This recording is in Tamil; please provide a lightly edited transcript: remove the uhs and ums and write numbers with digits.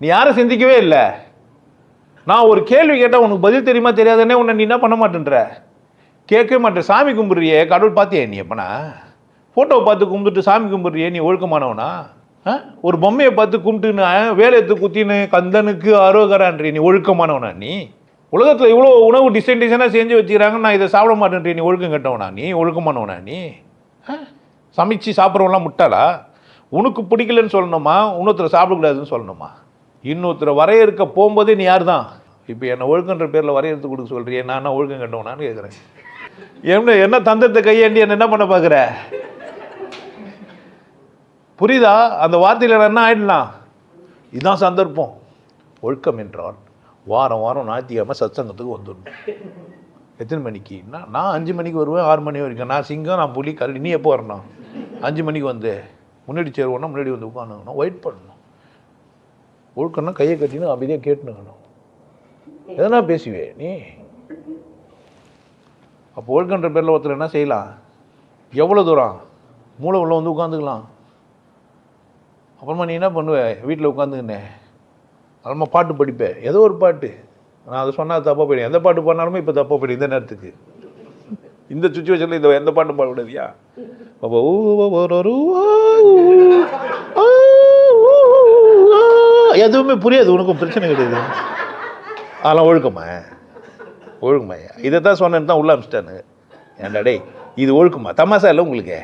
நீ யாரும் சிந்திக்கவே இல்லை. நான் ஒரு கேள்வி கேட்டால் உனக்கு பதில் தெரியுமா தெரியாதுன்னே உன்னை நீ என்ன பண்ண மாட்டேன்ற, கேட்கவே மாட்டேன். சாமி கும்பிட்றியே, கடவுள் பார்த்தியா நீ எப்பனா? ஃபோட்டோவை பார்த்து கும்பிட்டு சாமி கும்பிட்றியே, நீ ஒழுக்கமானவனா? ஒரு பொம்மையை பார்த்து கும்பிட்டுன்னு வேலை எடுத்து குத்தின்னு கந்தனுக்கு அரோகரான்றி, நீ ஒழுக்கமானவனா? நீ உலகத்தில் இவ்வளோ உணவு டிசைனாக செஞ்சு வச்சுக்கிறாங்க, நான் இதை சாப்பிட மாட்டேன்றி, நீ ஒழுக்கம் கட்டவனா? நீ ஒழுக்கமானவனா? நீ சமைச்சு சாப்பிட்றவங்களாம் முட்டாளா? உனக்கு பிடிக்கலன்னு சொல்லணுமா, இன்னொருத்தர் சாப்பிடக்கூடாதுன்னு சொல்லணுமா? இன்னொருத்தரை வரையறுக்க போகும்போதே நீ யார் தான்? இப்போ என்னை ஒழுக்கன்ற பேரில் வரையறுத்து கொடுக்க சொல்கிறியே, நான் ஒழுக்கம் கட்டவனான்னு கேட்குறேன். என்ன தந்தத்தை கையாண்டி என்ன பண்ண பார்க்குற? புரியுதா? அந்த வார்த்தையில் என்ன ஆயிடலாம்? இதுதான் சந்தர்ப்பம். ஒழுக்கம் என்றால் வாரம் ஞாயிற்றுக்கிழமை சத்சங்கத்துக்கு வந்துடணும். எத்தனை மணிக்கு? நான் 5 மணிக்கு வருவேன், 6 மணி வரைக்கும். நான் சிங்கம், நான் புலி, கரடி. நீ எப்போ வரணும்? 5 மணிக்கு வந்து முன்னாடி சேருவோன்னா முன்னாடி வந்து உட்காந்துக்கணும், வெயிட் பண்ணணும். ஒழுக்கம்னா கையை கட்டினு அப்படியே கேட்டுனுக்கணும். எதனா பேசுவே நீ? அப்போ ஒழுக்கன்ற பேரில் ஒருத்தர் என்ன செய்யலாம்? எவ்வளோ தூரம் மூளை உள்ள வந்து உட்காந்துக்கலாம். அப்புறமா நீ என்ன பண்ணுவேன்? வீட்டில் உட்காந்துக்கினே அப்புறமா பாட்டு படிப்பேன், ஏதோ ஒரு பாட்டு. நான் அதை சொன்னால் தப்பாக போயிடும். எந்த பாட்டு பாடினாலுமே இப்போ தப்பாக போயிடும். இந்த நேரத்துக்கு, இந்த சுச்சுவேஷனில் இந்த எந்த பாட்டும் பாடக்கூடாதியா? அப்போ எதுவுமே புரியாது, உனக்கும் பிரச்சனை கிடையாது. அதெல்லாம் ஒழுக்கமா இதை தான் சொன்னேன்னு தான் உள்ள அனுப்பிச்சிட்டானு. ஏன்டா டேய், இது ஒழுக்கமா? தமாசா இல்லை உங்களுக்கு?